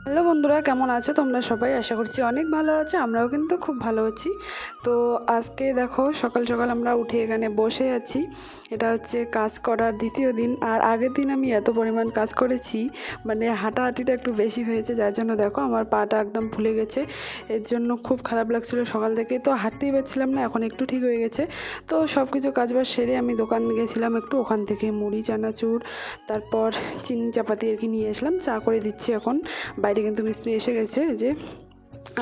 Hello বন্ধুরা, কেমন আছো তোমরা সবাই? আশা করছি অনেক ভালো আছো। আমরাও কিন্তু খুব ভালো আছি। তো আজকে দেখো সকাল সকাল আমরা উঠে এখানে বসে আছি। এটা হচ্ছে কাজ করার দ্বিতীয় দিন। আর আগের দিন আমি এত পরিমাণ কাজ করেছি, মানে হাঁটাহাঁটিটা একটু বেশি হয়েছে, যার জন্য দেখো আমার পাটা একদম ফুলে গেছে। এর জন্য খুব খারাপ লাগছিলো সকাল থেকে, তো হাঁটতেই পারছিলাম না। এখন একটু ঠিক হয়ে গেছে। তো সব কিছু কাজবাজ সেরে আমি দোকান গেছিলাম একটু, ওখান থেকে মুড়ি চানাচুর তারপর চিনি চাপাতি আর কি নিয়ে আসলাম। চা করে দিচ্ছি এখন। বাইরে কিন্তু মিস্ত্রি এসে গেছে যে,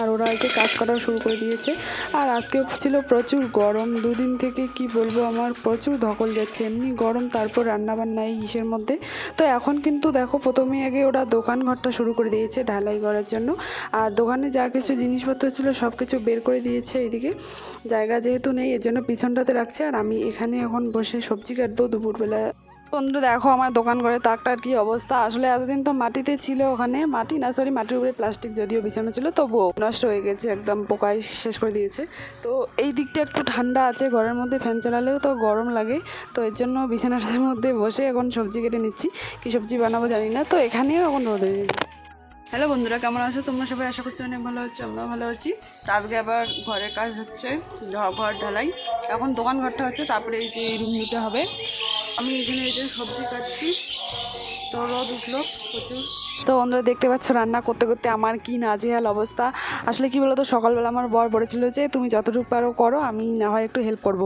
আর ওরা এসে কাজ করা শুরু করে দিয়েছে। আর আজকেও ছিল প্রচুর গরম, দুদিন থেকে কি বলবো, আমার প্রচুর ধকল যাচ্ছে, এমনি গরম, তারপর রান্নাবান্না এই ইসের মধ্যে। তো এখন কিন্তু দেখো প্রথমেই আগে ওরা দোকান ঘরটা শুরু করে দিয়েছে ঢালাই করার জন্য। আর দোকানে যা কিছু জিনিসপত্র ছিল সব কিছু বের করে দিয়েছে। এইদিকে জায়গা যেহেতু নেই, এর জন্য পিছনটাতে রাখছে। আর আমি এখানে এখন বসে সবজি কাটবো দুপুরবেলা। বন্ধু দেখো আমার দোকান ঘরে তাকটার কি অবস্থা। আসলে এতদিন তো মাটিতে ছিল, ওখানে মাটি না, সরি, মাটির উপরে প্লাস্টিক যদিও বিছানো ছিল, তবুও নষ্ট হয়ে গেছে, একদম পোকায় শেষ করে দিয়েছে। তো এই দিকটা একটু ঠান্ডা আছে, ঘরের মধ্যে ফ্যান চালালেও তো গরম লাগে। তো এর জন্য বিছানাটার মধ্যে বসে এখন সবজি কেটে নিচ্ছি। কী সবজি বানাবো জানি না, তো এখানেও এখন রোদে। হ্যালো বন্ধুরা, কেমন আছো তোমরা সবাই? আশা করছি অনেক ভালো হচ্ছে, আমরাও ভালো আছি। তো আজকে আবার ঘরের কাজ হচ্ছে, ঘর ঢালাই। এখন দোকান ঘরটা হচ্ছে, তারপরে এই যে রুম দিতে হবে। আমি এখানে এই যে সবজি কাটছি, তো রোদ উঠলো প্রচুর। তো বন্ধুরা দেখতে পাচ্ছ রান্না করতে করতে আমার কি নাজেহাল অবস্থা। আসলে কি বলতো, সকালবেলা আমার বর বলেছিল যে তুমি যতটুকু পারো করো, আমি না হয় একটু হেল্প করব।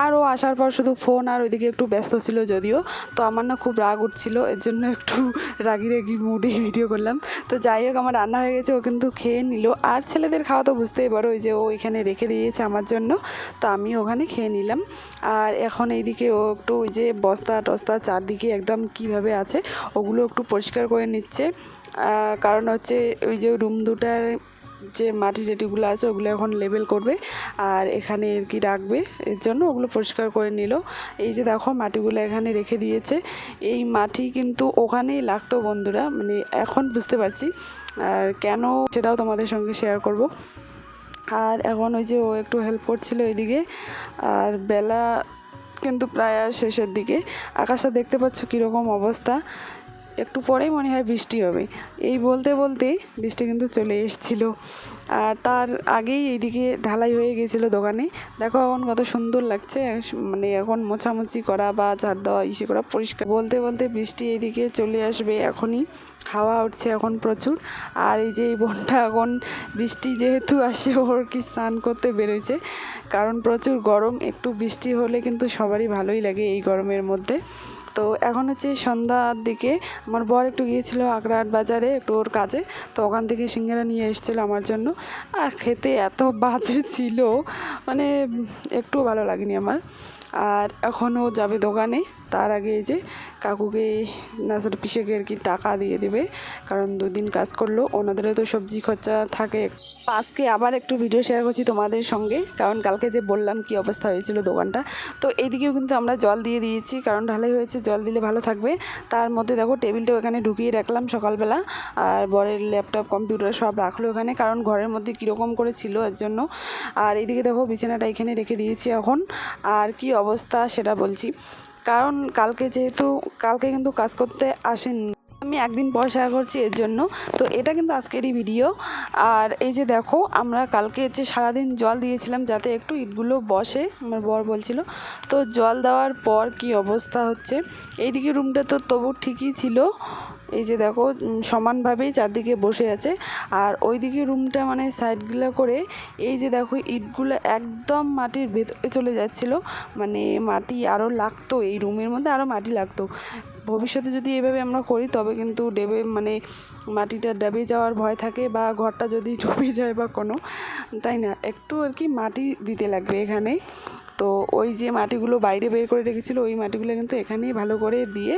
আর ও আসার পর শুধু ফোন, আর ওইদিকে একটু ব্যস্ত ছিল যদিও। তো আমার না খুব রাগ উঠছিল, এর জন্য একটু রাগি রাগি মুডে ভিডিও করলাম। তো যাই হোক, আমার রান্না হয়ে গেছে, ও কিন্তু খেয়ে নিল। আর ছেলেদের খাওয়া তো বুঝতেই পারো, ওই যে ও এখানে রেখে দিয়েছে আমার জন্য, তো আমি ওখানে খেয়ে নিলাম। আর এখন এইদিকে ও একটু ওই যে বস্তা টস্তা চারদিকে একদম কিভাবে আছে ওগুলো একটু পরিষ্কার করে নিচ্ছে। কারণ হচ্ছে ওই যে রুম দুটার যে মাটি টাটিগুলো আছে ওগুলো এখন লেবেল করবে, আর এখানে আর কি রাখবে, এর জন্য ওগুলো পরিষ্কার করে নিল। এই যে দেখো মাটিগুলো এখানে রেখে দিয়েছে। এই মাটি কিন্তু ওখানেই লাগতো বন্ধুরা, মানে এখন বুঝতে পারছি। আর কেন সেটাও তোমাদের সঙ্গে শেয়ার করব। আর এখন ওই যে ও একটু হেল্প করছিল এইদিকে। আর বেলা কিন্তু প্রায় আর শেষের দিকে। আকাশটা দেখতে পাচ্ছ কীরকম অবস্থা, একটু পরেই মনে হয় বৃষ্টি হবে। এই বলতে বলতেই বৃষ্টি কিন্তু চলে এসেছিল। আর তার আগেই এইদিকে ঢালাই হয়ে গিয়েছিল দোকানে। দেখো এখন কত সুন্দর লাগছে, মানে এখন মোছামুছি করা বা ঝাড় দেওয়া ইসে করা পরিষ্কার। বলতে বলতে বৃষ্টি এইদিকে চলে আসবে এখনই, হাওয়া উঠছে এখন প্রচুর। আর এই যে এই বোনটা এখন বৃষ্টি যেহেতু আসে, ওর কি স্নান করতে বেরোচ্ছে, কারণ প্রচুর গরম। একটু বৃষ্টি হলে কিন্তু সবারই ভালোই লাগে এই গরমের মধ্যে। তো এখন হচ্ছে সন্ধ্যার দিকে আমার বর একটু গিয়েছিল আগ্রাহাট বাজারে একটু ওর কাজে, তো ওখান থেকে সিঙ্গারা নিয়ে এসেছিলো আমার জন্য। আর খেতে এত বাজে ছিল, মানে একটু ভালো লাগেনি আমার। আর এখনও যাবে দোকানে, তার আগে এই যে কাকুকে না সেটা পিসেকে আর কি টাকা দিয়ে দেবে, কারণ দুদিন কাজ করলো, ওনাদেরও তো সবজি খরচা থাকে। আজকে আবার একটু ভিডিও শেয়ার করছি তোমাদের সঙ্গে, কারণ কালকে যে বললাম কি অবস্থা হয়েছিল দোকানটা। তো এইদিকেও কিন্তু আমরা জল দিয়ে দিয়েছি, কারণ ঢালাই হয়েছে, জল দিলে ভালো থাকবে। তার মধ্যে দেখো টেবিলটাও এখানে ঢুকিয়ে রাখলাম সকালবেলা। আর বরের ল্যাপটপ কম্পিউটার সব রাখলো এখানে, কারণ ঘরের মধ্যে কীরকম করে ছিল এর জন্য। আর এইদিকে দেখো বিছানাটা এখানে রেখে দিয়েছি এখন। আর কি অবস্থা সেটা বলছি, কারণ কালকে কিন্তু কাজ করতে আসেননি, আমি একদিন পর শেয়ার করছি এর জন্য। তো এটা কিন্তু আজকেরই ভিডিও। আর এই যে দেখো আমরা কালকে হচ্ছে সারাদিন জল দিয়েছিলাম যাতে একটু ইটগুলো বসে, আমার বর বলছিল। তো জল দেওয়ার পর কি অবস্থা হচ্ছে, এইদিকে রুমটা তো তবু ঠিকই ছিল, এই যে দেখো সমানভাবেই চারদিকে বসে আছে। আর ওইদিকে রুমটা মানে সাইডগুলো করে এই যে দেখো ইটগুলো একদম মাটির ভেতরে চলে যাচ্ছিল, মানে মাটি আরও লাগতো, এই রুমের মধ্যে আরও মাটি লাগতো। ভবিষ্যতে যদি এভাবে আমরা করি তবে কিন্তু মানে মাটিটা ডেবে যাওয়ার ভয় থাকে, বা ঘরটা যদি ডুবে যায় বা কোনো, তাই না, একটু আর কি মাটি দিতে লাগবে এখানে। তো ওই যে মাটিগুলো বাইরে বের করে রেখেছিলো, ওই মাটিগুলো কিন্তু এখানেই ভালো করে দিয়ে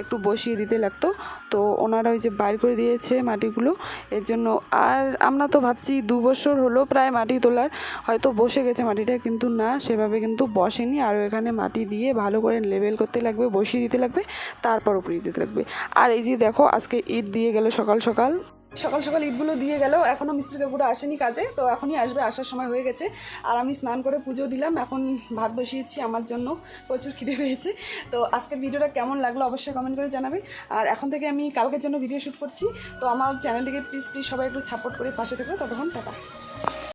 একটু বসিয়ে দিতে লাগতো। তো ওনারা ওই যে বাইর করে দিয়েছে মাটিগুলো এর জন্য। আর আমরা তো ভাবছি 2 বছর হলো প্রায় মাটি তোলার, হয়তো বসে গেছে মাটিটা, কিন্তু না, সেভাবে কিন্তু বসেনি। আরও এখানে মাটি দিয়ে ভালো করে লেবেল করতে লাগবে, বসিয়ে দিতে লাগবে, তারপর উপরে দিতে লাগবে। আর এই যে দেখো আজকে ইট দিয়ে গেল সকাল সকাল। সকাল সকাল ইটগুলো দিয়ে গেল, এখনও মিস্ত্রি কাকুরা আসেনি কাজে, তো এখনই আসবে, আসার সময় হয়ে গেছে। আর আমি স্নান করে পুজো দিলাম, এখন ভাত বসিয়েছি, আমার জন্য প্রচুর খিদে পেয়েছে। তো আজকের ভিডিওটা কেমন লাগলো অবশ্যই কমেন্ট করে জানাবে। আর এখন থেকে আমি কালকের জন্য ভিডিও শ্যুট করছি, তো আমার চ্যানেলটিকে প্লিজ সবাই একটু সাপোর্ট করে পাশে থাকবে। ততক্ষণ টাটা।